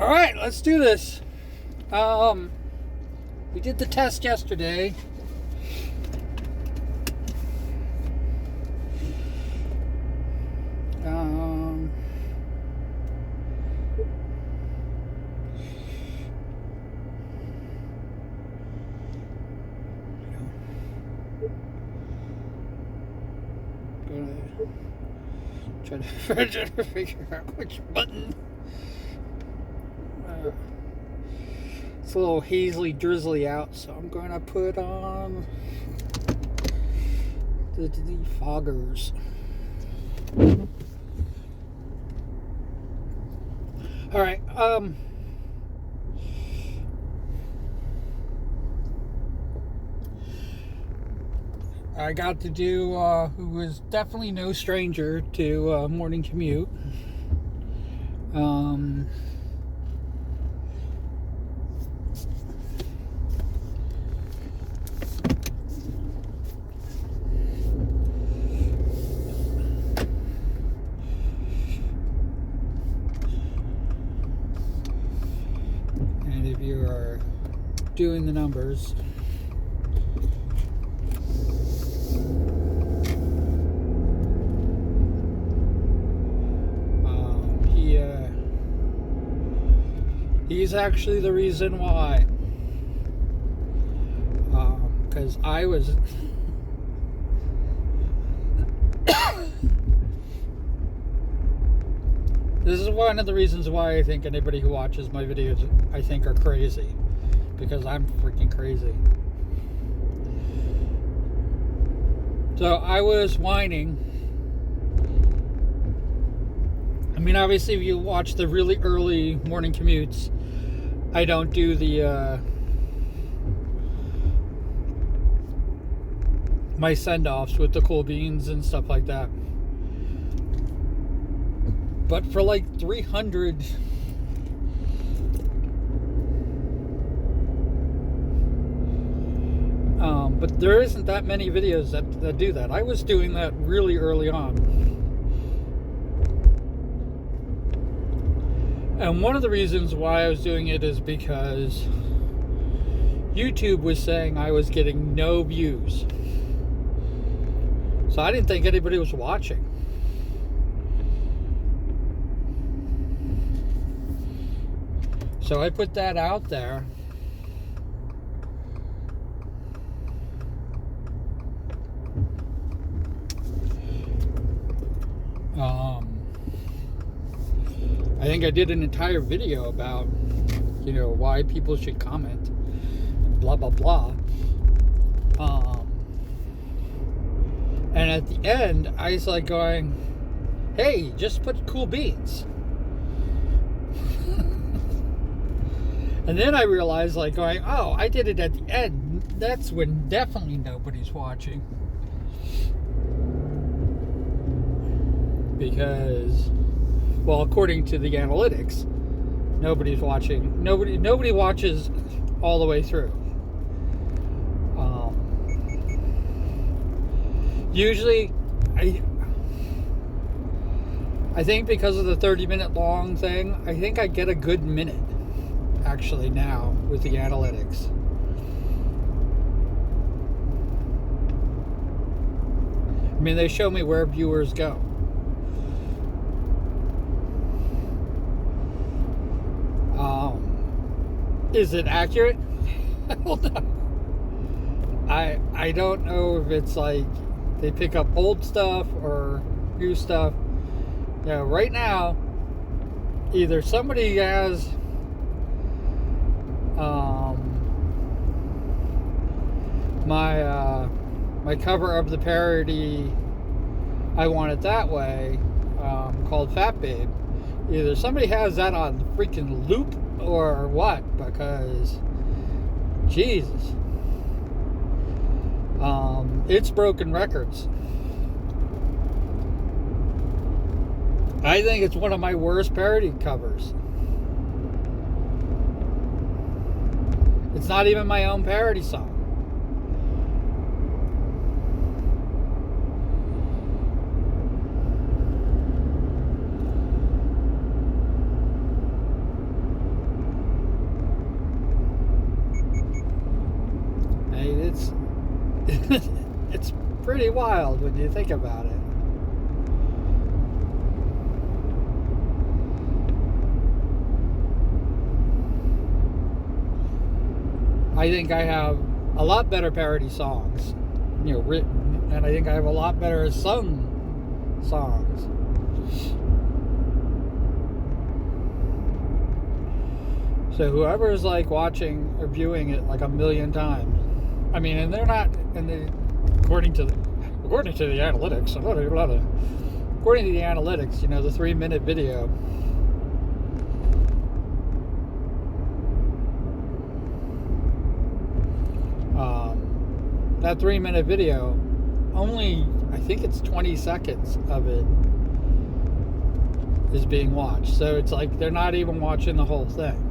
All right, let's do this. We did the test yesterday. Try to figure out which button. It's a little hazily drizzly out, so I'm going to put on the defoggers. All right. I got to do who was definitely no stranger to morning commute. And if you are doing the numbers, he's actually the reason why. Because I was... This is one of the reasons why I think anybody who watches my videos, I think, are crazy. Because I'm freaking crazy. So I was whining. I mean, obviously, if you watch the really early morning commutes, I don't do the my send-offs with the cool beans and stuff like that. But for like 300, but there isn't that many videos that do that. I was doing that really early on. And one of the reasons why I was doing it is because YouTube was saying I was getting no views. So I didn't think anybody was watching. So I put that out there. I think I did an entire video about, why people should comment, blah, blah, blah. And at the end, I was like going, hey, just put cool beans. And then I realized, like, going, oh, I did it at the end. That's when definitely nobody's watching. Because, well, according to the analytics, nobody's watching. Nobody watches all the way through. Usually, I think because of the 30-minute long thing, I think I get a good minute, actually, now with the analytics. I mean, they show me where viewers go. Is it accurate? I don't know. I don't know if it's like they pick up old stuff or new stuff. Right now, either somebody has my cover of the parody I Want It That Way, called Fat Babe. Either somebody has that on freaking loop or what, because Jesus, it's broken records. I think it's one of my worst parody covers. It's not even my own parody song. pretty wild when you think about it. I think I have a lot better parody songs, written, and I think I have a lot better sung songs. So whoever's like watching or viewing it like a million times, I mean, and they're not, and they, according to the analytics, according to the analytics, the 3-minute video. That 3-minute video, only I think it's 20 seconds of it is being watched. So it's like they're not even watching the whole thing.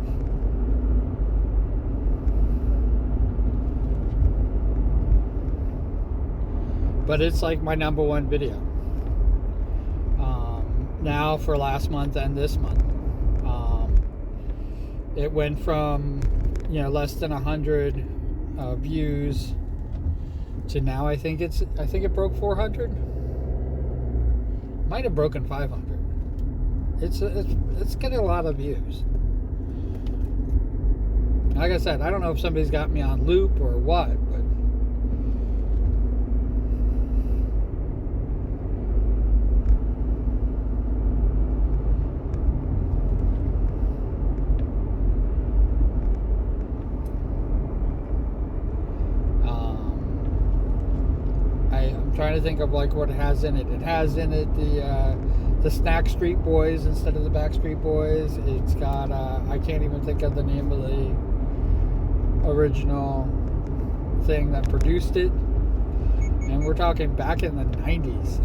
But it's like my number one video. Now for last month and this month. It went from less than 100 views to now I think it broke 400. Might have broken 500. It's getting a lot of views. Like I said, I don't know if somebody's got me on loop or what, but trying to think of like what it has in it. It has in it the Snack Street Boys instead of the Backstreet Boys. It's got I can't even think of the name of the original thing that produced it, and we're talking back in the 90s.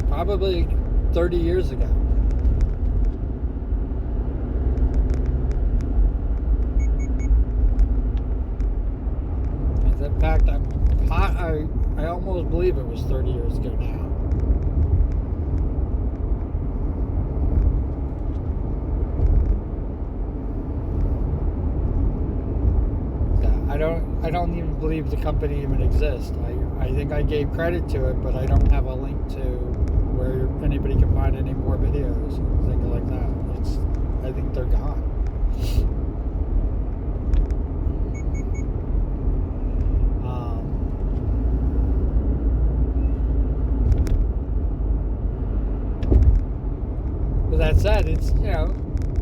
Probably 30 years ago. In fact, I almost believe it was 30 years ago now. I don't even believe the company even exists. I think I gave credit to it, but I don't have a link to where anybody can find any more videos and things like that. I think they're gone. With that said, it's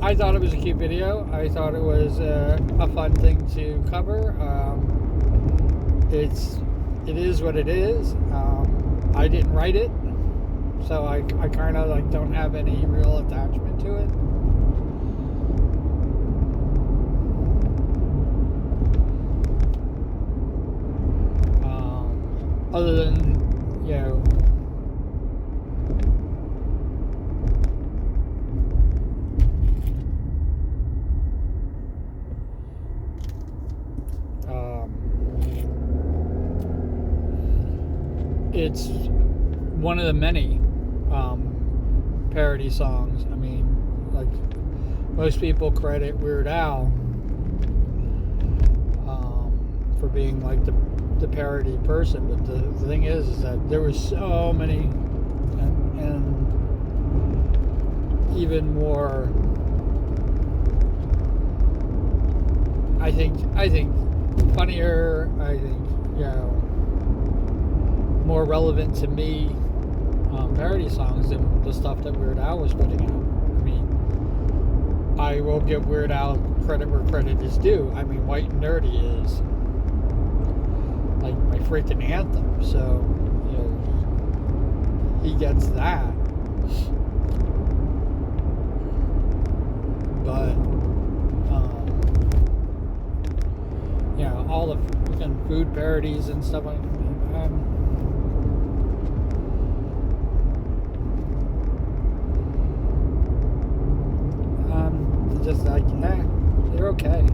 I thought it was a cute video. I thought it was a fun thing to cover. It is what it is. I didn't write it, so I kind of like don't have any real attachment to it. Other than it's one of the many parody songs. I mean, like most people credit Weird Al for being like the parody person, but the thing is that there was so many and even more. I think funnier. I think more relevant to me parody songs than the stuff that Weird Al was putting out. I mean, I will give Weird Al credit where credit is due. I mean, White and Nerdy is like my freaking anthem, so he gets that. But all the freaking food parodies and stuff like that. Just like, they're okay.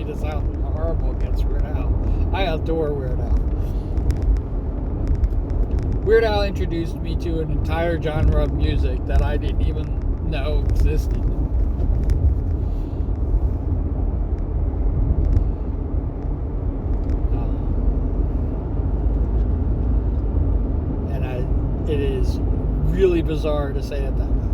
me to sound horrible against Weird Al. I adore Weird Al. Weird Al introduced me to an entire genre of music that I didn't even know existed. It is really bizarre to say it that way.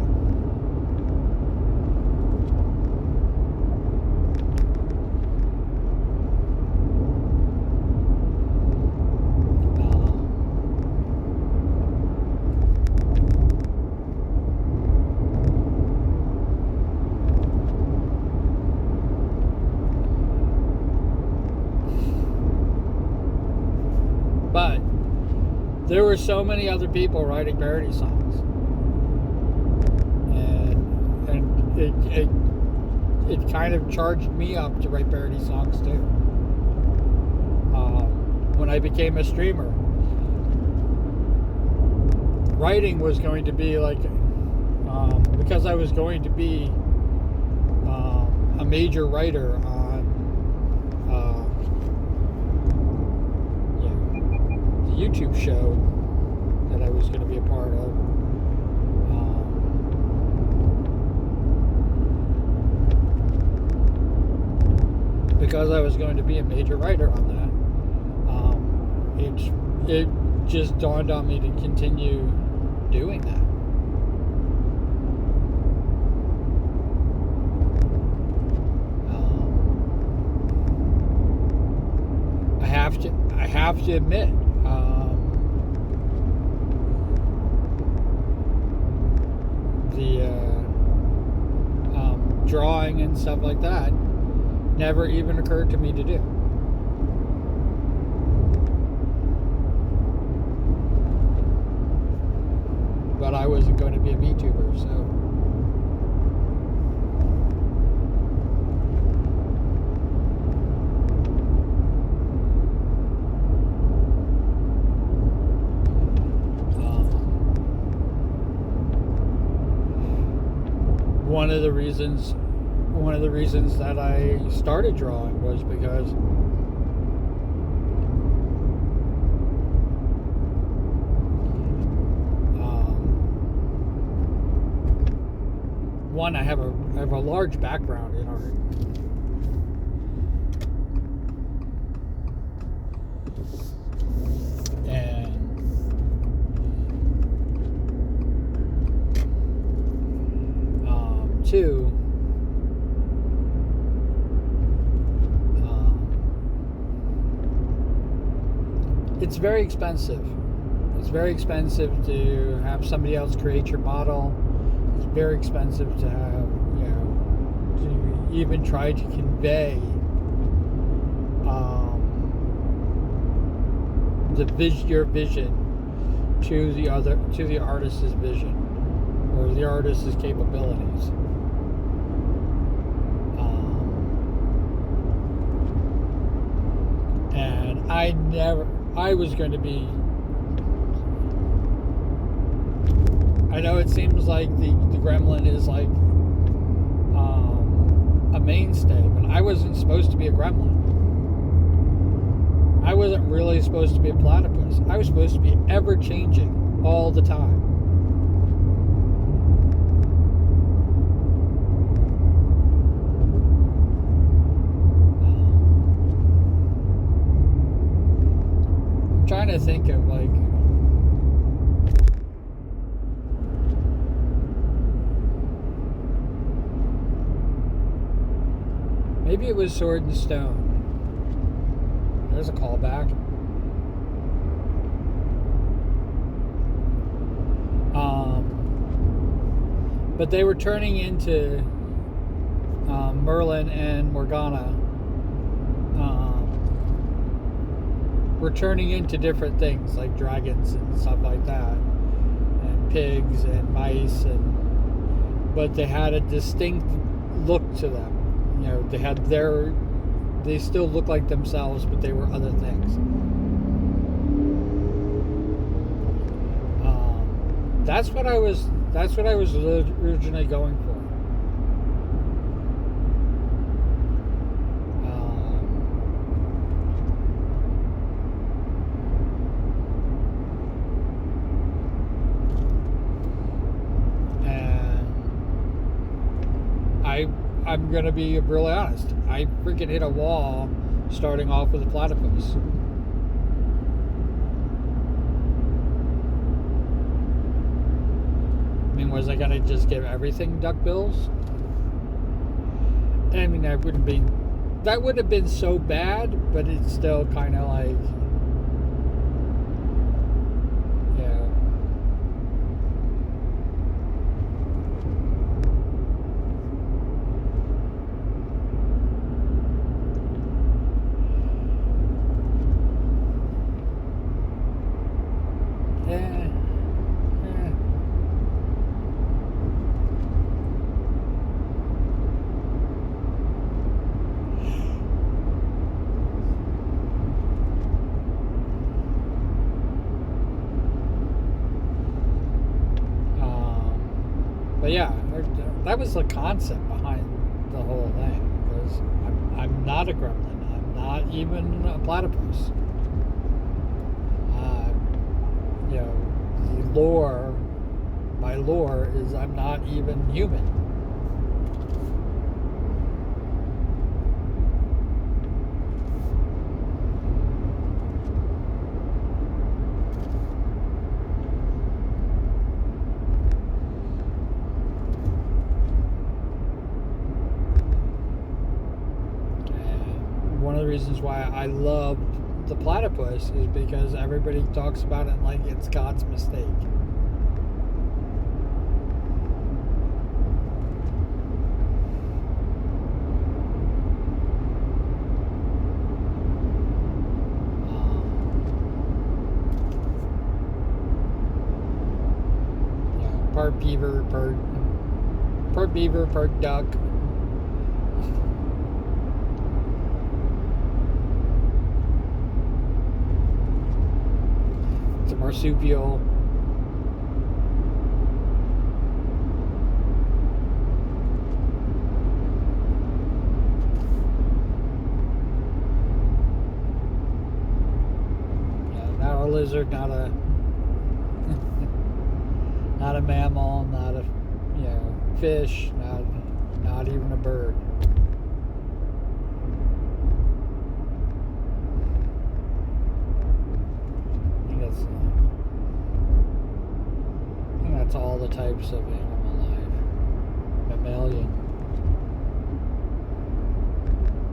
But there were so many other people writing parody songs, and it kind of charged me up to write parody songs too. When I became a streamer, writing was going to be like, because I was going to be a major writer on the YouTube show that I was going to be a part of. Because I was going to be a major writer on that, it just dawned on me to continue doing that. I have to admit, the drawing and stuff like that never even occurred to me to do. But I wasn't going to be a VTuber, so. One of the reasons that I started drawing was because one, I have a large background in art. And two, it's very expensive. It's very expensive to have somebody else create your model. It's very expensive to have, to even try to convey your vision to the artist's vision or the artist's capabilities. And I was going to be, I know it seems like the gremlin is like a mainstay, but I wasn't supposed to be a gremlin. I wasn't really supposed to be a platypus. I was supposed to be ever changing all the time. I'm trying to think of like, maybe it was Sword and Stone. There's a callback. But they were turning into Merlin and Morgana. Were turning into different things like dragons and stuff like that, and pigs and mice, but they had a distinct look to them. They still look like themselves, but they were other things. That's what I was originally going for. I'm gonna be really honest. I freaking hit a wall starting off with a platypus. I mean, was I gonna just give everything duckbills? I mean, that would have been so bad, but it's still kind of like, yeah. Yeah. Yeah. But yeah, that was the concept behind the whole thing. Because I'm not a gremlin. I'm not even a platypus. Uh, you know, the lore, my lore is I'm not even human. And one of the reasons why I loved the platypus is because everybody talks about it like it's God's mistake. Part beaver, part duck. It's a marsupial. Yeah, not a lizard, not a not a mammal, not a fish, not even a bird. I think that's all the types of animal life. Mammalian.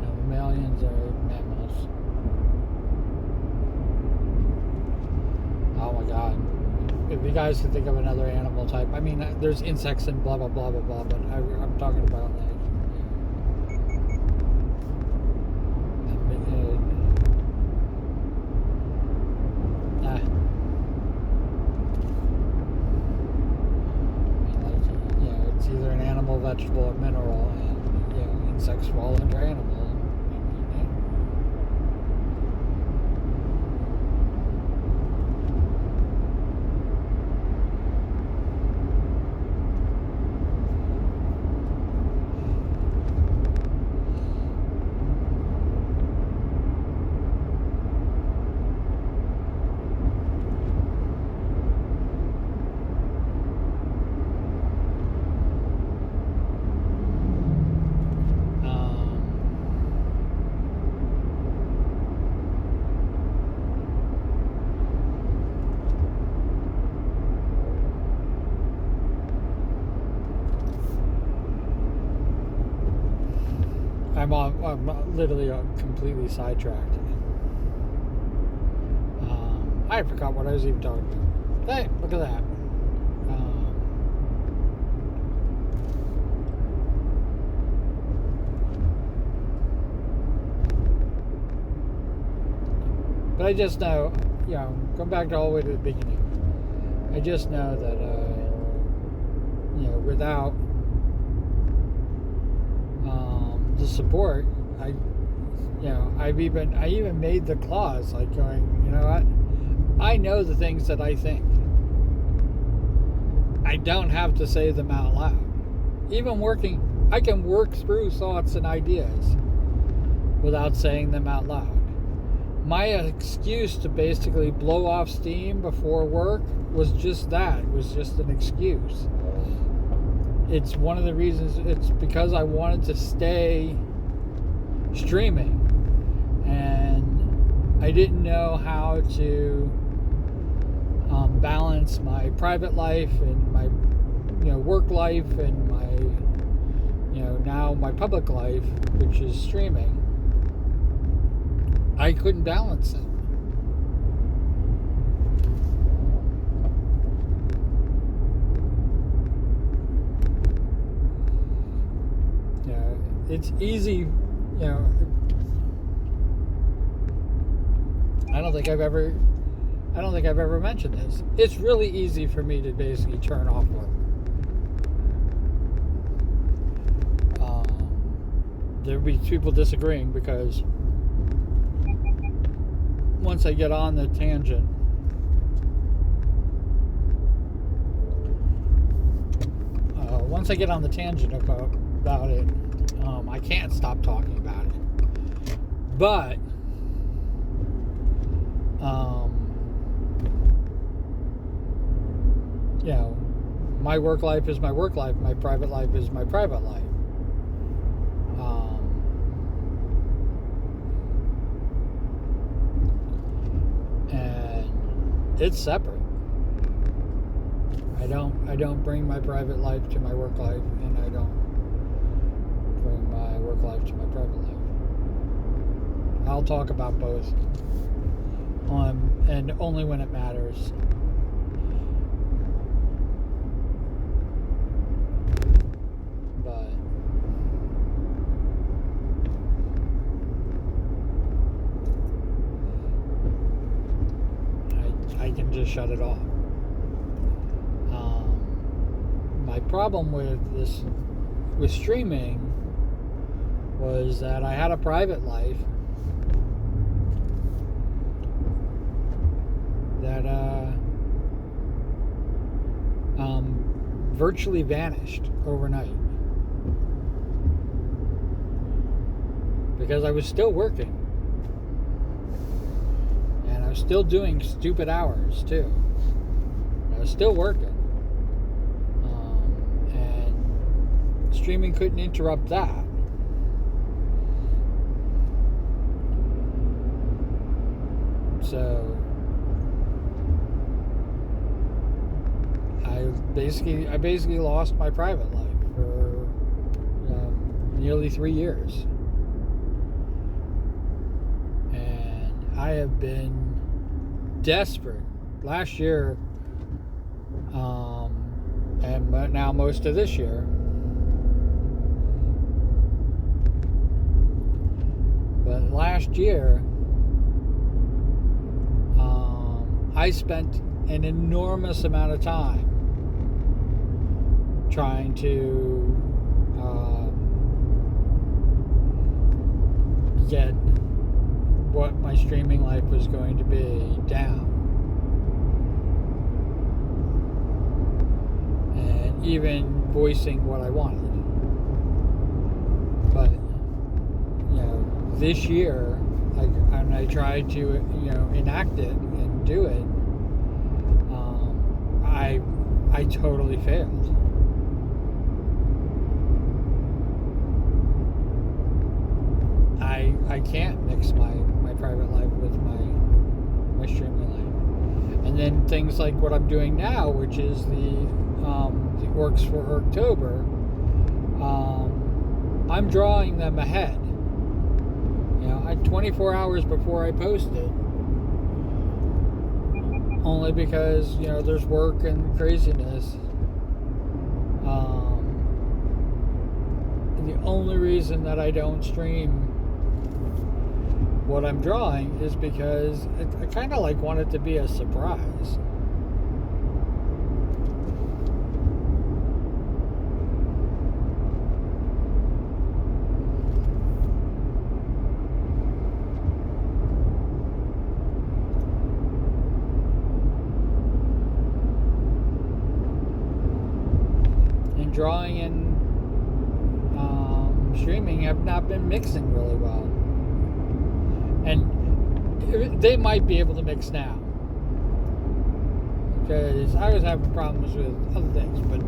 No, mammalians are mammals. Oh my god. If you guys can think of another animal type, I mean, there's insects and blah blah blah blah blah, but I'm talking about like, I mean, like, it's either an animal, vegetable, or mineral, and insects fall under animal. I'm literally completely sidetracked. I forgot what I was even talking about. Hey, look at that. But I just know, going back all the way to the beginning, I just know that, without the support, I even made the clause, like going, you know what? I know the things that I think. I don't have to say them out loud. Even working, I can work through thoughts and ideas without saying them out loud. My excuse to basically blow off steam before work was just that. It was just an excuse. it's one of the reasons. It's because I wanted to stay streaming, and I didn't know how to balance my private life and my work life and my now my public life, which is streaming. I couldn't balance it. It's easy, I don't think I've ever mentioned this. It's really easy for me to basically turn off work. There'll be people disagreeing because once I get on the tangent, about it, I can't stop talking about it. But my work life is my work life. My private life is my private life. And it's separate. I don't bring my private life to my work life, and I don't bring my work life to my private life. I'll talk about both, and only when it matters. But I can just shut it off. My problem with streaming was that I had a private life that virtually vanished overnight because I was still working, and I was still doing stupid hours too. I was still working, and streaming couldn't interrupt that. So I basically lost my private life for nearly 3 years, and I have been desperate last year, and now most of this year. But last year, I spent an enormous amount of time trying to get what my streaming life was going to be down, and even voicing what I wanted. But this year, I tried to enact it and do it. I totally failed. I can't mix my private life with my streaming life. And then things like what I'm doing now, which is the Orcs for October, I'm drawing them ahead. 24 hours before I post it. Only because, there's work and craziness. And the only reason that I don't stream what I'm drawing is because I kind of want it to be a surprise. Drawing and streaming have not been mixing really well, and they might be able to mix now, because I was having problems with other things, but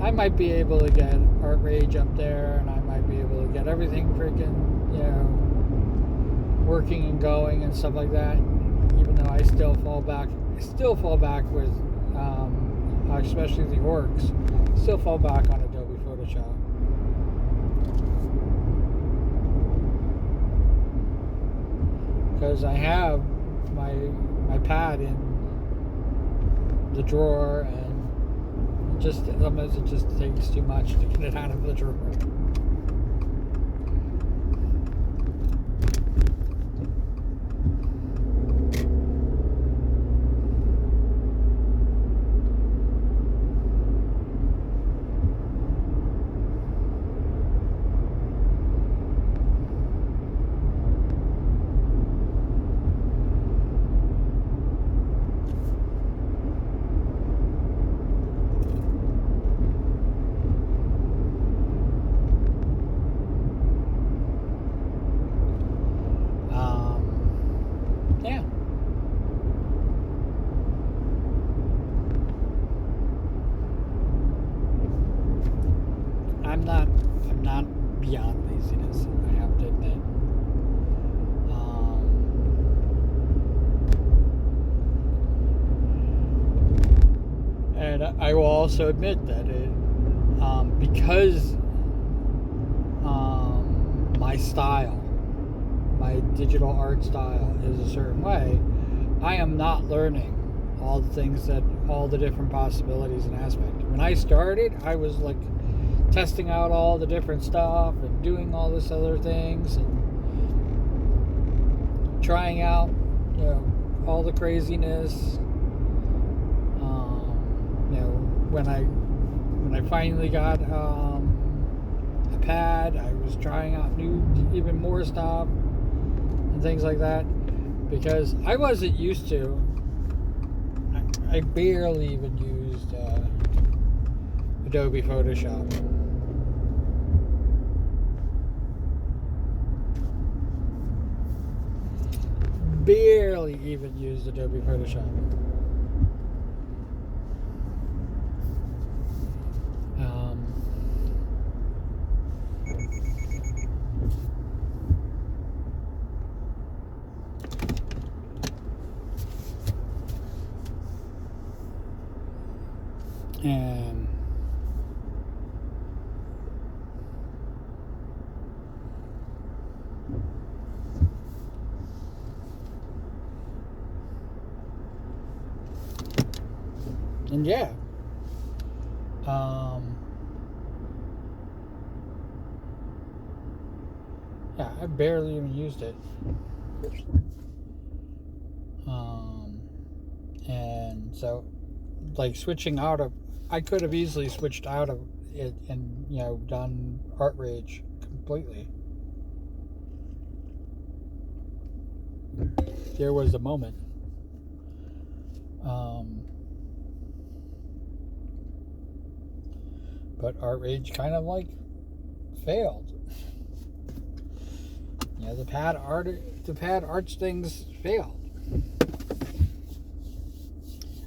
I might be able to get Art Rage up there, and I might be able to get everything freaking, working and going and stuff like that. Even though I still fall back with, especially the orcs, still fall back on Adobe Photoshop. Because I have my pad in the drawer, and sometimes it just takes too much to get it out of the drawer. Yeah. I'm not beyond laziness, I have to admit. And I will also admit that because my style, my digital art style is a certain way, I am not learning all the different possibilities and aspects. When I started, I was like testing out all the different stuff and doing all this other things and trying out, all the craziness. When I finally got a pad, I was trying out even more stuff and things like that, because I wasn't used to. I barely even used Adobe Photoshop. Barely even used Adobe Photoshop. And yeah, I barely even used it. And so, like, switching out of, I could have easily switched out of it and done Art Rage completely. There was a moment. But Art Rage kind of like failed. The pad arch things failed.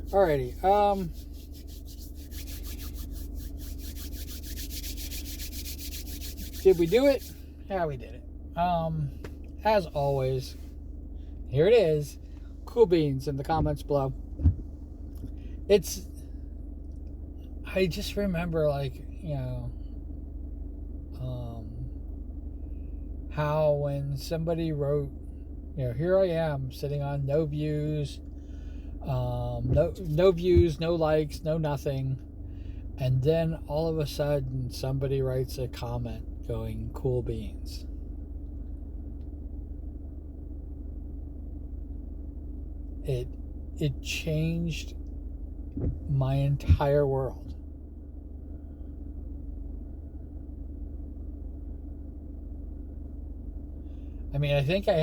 Alrighty. Did we do it? Yeah, we did it. As always, here it is. Cool beans in the comments below. I just remember, like, how when somebody wrote, here I am sitting on no views, no views, no likes, no nothing, and then all of a sudden somebody writes a comment going cool beans. It changed my entire world. I mean, I think I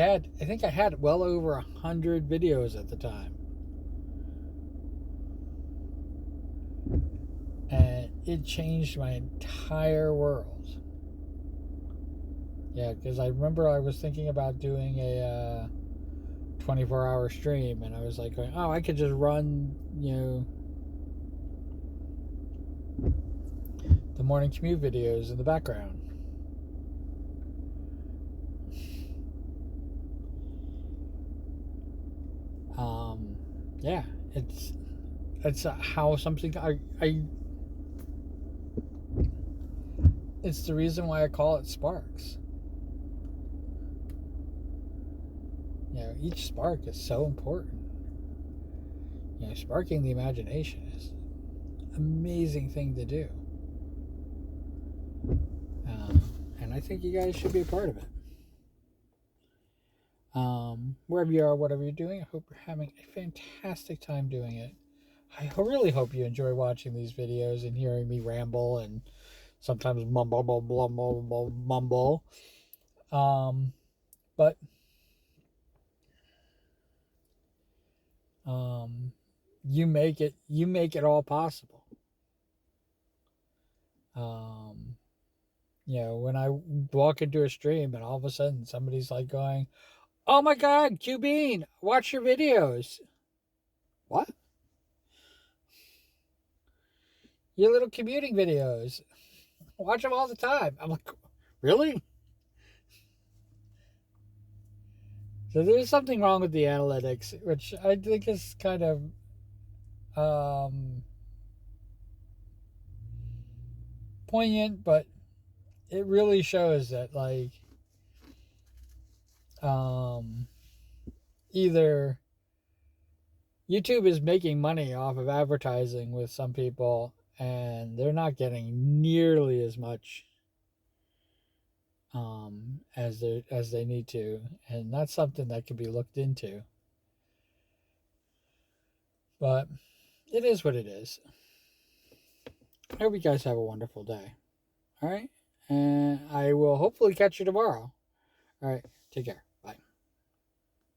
had well over 100 videos at the time. And it changed my entire world. Yeah, because I remember I was thinking about doing a 24-hour stream, and I was like, I could just run, the morning commute videos in the background. Yeah, it's how something I it's the reason why I call it sparks. You know, each spark is so important. You know, sparking the imagination is an amazing thing to do. And I think you guys should be a part of it. Wherever you are, whatever you're doing, I hope you're having a fantastic time doing it. I really hope you enjoy watching these videos and hearing me ramble and sometimes mumble. But you make it all possible. You know, when I walk into a stream and all of a sudden somebody's like going, "Oh my God, Q Bean, watch your videos." What? Your little commuting videos. Watch them all the time. I'm like, really? So there's something wrong with the analytics, which I think is kind of poignant, but it really shows that like um, either YouTube is making money off of advertising with some people, and they're not getting nearly as much as they need to, and that's something that can be looked into. But it is what it is. I hope you guys have a wonderful day. All right, and I will hopefully catch you tomorrow. All right, take care.